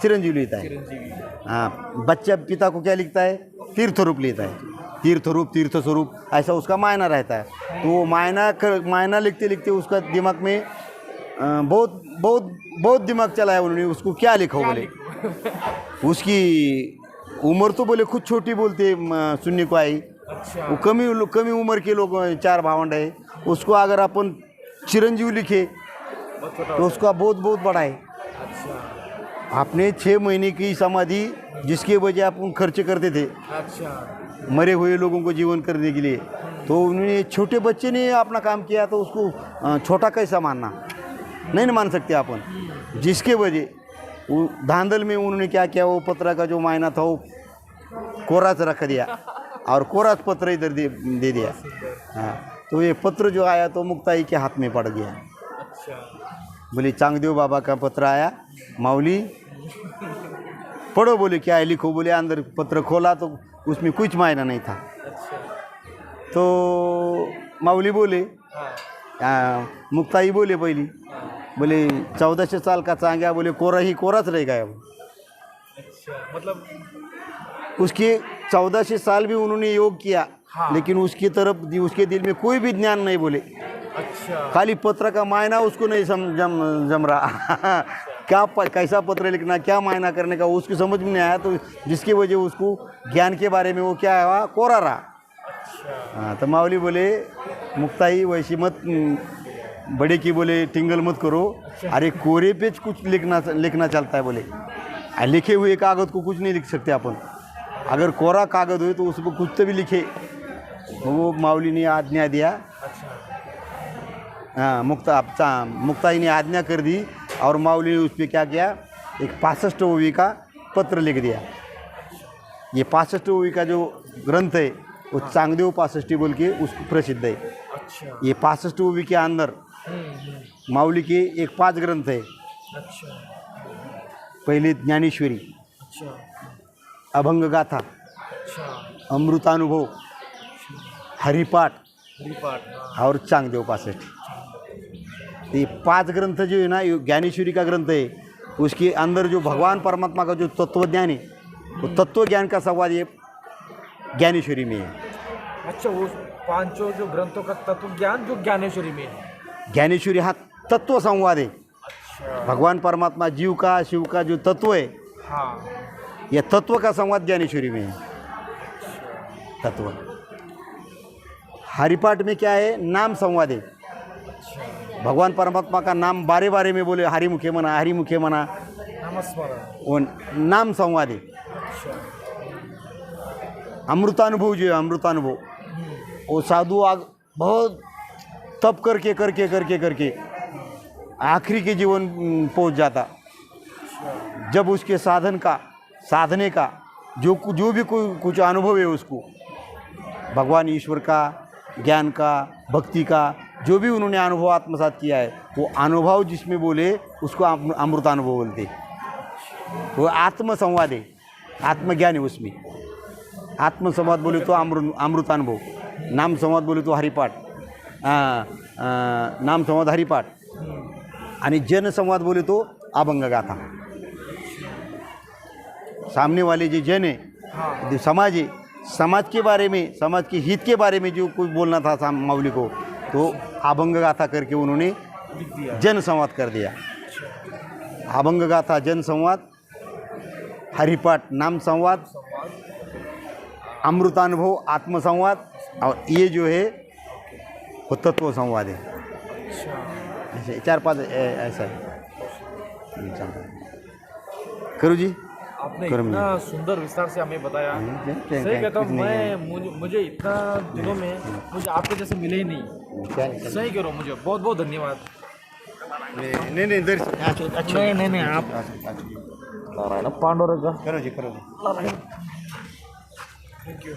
चिरंजीव लिखता है। चिरंजीवी। हाँ, बच्चा पिता को क्या लिखता है? तीर्थ रूप लिखता है। तीर्थ रूप, तीर्थ स्वरूप, ऐसा उसका मायना रहता है। तो वो मायना लिखते लिखते उसका दिमाग में बहुत बहुत बहुत दिमाग चला है उन्होंने, उसको क्या लिखा हो बोले। उसकी उम्र तो बोले खुद छोटी बोलते सुनने को आई। अच्छा। वो कमी उम्र के लोग 4 भावंड है, उसको अगर अपन चिरंजीव लिखे बहुत छोटा तो उसका बहुत बहुत बड़ा है। अच्छा। आपने 6 महीने की समाधि जिसके वजह अपन खर्च करते थे अच्छा। मरे हुए लोगों को जीवन करने के लिए, तो उन्होंने छोटे बच्चे ने अपना काम किया तो उसको छोटा कैसा मानना? नहीं ना मान सकते अपन। जिसके वजह वो धांधल में उन्होंने क्या किया, वो पत्र का जो मायना था वो कोराच रख दिया और कोराच पत्र इधर दे दिया। हाँ, तो ये पत्र जो आया तो मुक्ताई के हाथ में पड़ गया। अच्छा। बोले चांगदेव बाबा का पत्र आया, माऊली पढ़ो। बोले क्या है? लिखो। बोले अंदर पत्र खोला तो उसमें कुछ मायना नहीं था। अच्छा। तो माऊली बोले, हाँ। मुक्ताई बोले पहली, बोले 1400 साल का चांग्या, बोले कोरा ही कोराच रह गया। अच्छा, मतलब उसके 1400 साल भी उन्होंने योग किया। हाँ। लेकिन उसकी तरफ उसके दिल में कोई भी ज्ञान नहीं। बोले अच्छा। खाली पत्र का मायना उसको नहीं जम रहा। क्या कैसा पत्र लिखना, क्या मायना करने का उसकी समझ में नहीं आया, तो जिसकी वजह उसको ज्ञान के बारे में वो क्या हुआ, कोरा रहा। अच्छा। हाँ, तो माऊली बोले मुक्ताई वैसी मत बड़े की बोले टिंगल मत करो। अरे कोरे पे कुछ लिखना चलता है। बोले लिखे हुए कागज़ को कुछ नहीं लिख सकते अपन। अगर कोरा कागज़ हो तो उसको कुछ तो भी लिखे। वो माऊली ने आज्ञा दिया। अच्छा। हाँ, मुक्ताई ने आज्ञा कर दी और माऊली ने उस पर क्या किया, एक 65 ओवी का पत्र लिख दिया। ये 65 ओवी का जो ग्रंथ है वो चांगदेव 65 बोल के उसको प्रसिद्ध है। अच्छा। ये 65 ओवी के अंदर माऊली के एक 5 ग्रंथ है। अच्छा। पहले ज्ञानेश्वरी, अच्छा। अभंग गाथा, अच्छा। अमृतानुभव, हरिपाठ हरिपाठ। और चांगदेव 65। ये 5 ग्रंथ जो है ना, ये ज्ञानेश्वरी का ग्रंथ है, उसके अंदर जो भगवान परमात्मा का जो तत्वज्ञान है, वो तत्वज्ञान का संवाद ये ज्ञानेश्वरी में है। अच्छा, वो पांचों जो ग्रंथों का तत्व ज्ञान जो ज्ञानेश्वरी में है। ज्ञानेश्वरी हा तत्व संवाद है। अच्छा। भगवान परमात्मा जीव का शिव का जो तत्व है, हाँ। यह तत्व का संवाद ज्ञानेश्वरी में है। तत्व। हरिपाठ में क्या है, नाम संवाद है। भगवान परमात्मा का नाम बारे बारे में बोले, हरिमुखे मना, हरिमुखे मना, नामस्मरण। वो नाम संवाद है। अच्छा। अमृतानुभव जो है, अमृतानुभव, वो साधु बहुत तप करके करके करके करके आखिरी के जीवन पहुंच जाता। जब उसके साधने का जो भी कोई कुछ अनुभव है उसको, भगवान ईश्वर का, ज्ञान का, भक्ति का, जो भी उन्होंने अनुभव आत्मसात किया है, वो अनुभव जिसमें बोले उसको अमृतानुभव बोलते। वो आत्मसंवाद है, आत्मज्ञान है उसमें। आत्मसंवाद बोले तो अमृतानुभव, नाम संवाद बोले तो हरिपाठ, नाम संवाद हरिपाठ, आणि जनसंवाद बोले तो अभंग गाथा। सामने वाले जो जन है, जो समाज है, समाज के बारे में, समाज के हित के बारे में जो कुछ बोलना था माऊली को, तो अभंग गाथा करके उन्होंने जन संवाद कर दिया। अभंग गाथा, जन संवाद, हरिपाठ, नाम संवाद, अमृतानुभव, आत्मसंवाद, और ये जो है वो तत्व संवाद है। ऐसे 4-5 ऐसा है। करो जी। आपने इतना सुंदर विस्तार से हमें बताया। सही कहता हूँ, मुझे इतना दिनों में मुझे आपके जैसे मिले ही नहीं। सही करो, मुझे बहुत बहुत धन्यवाद। नहीं इधर नहीं आप नारायण पांडुरंग करो जी, करो जी। Thank you.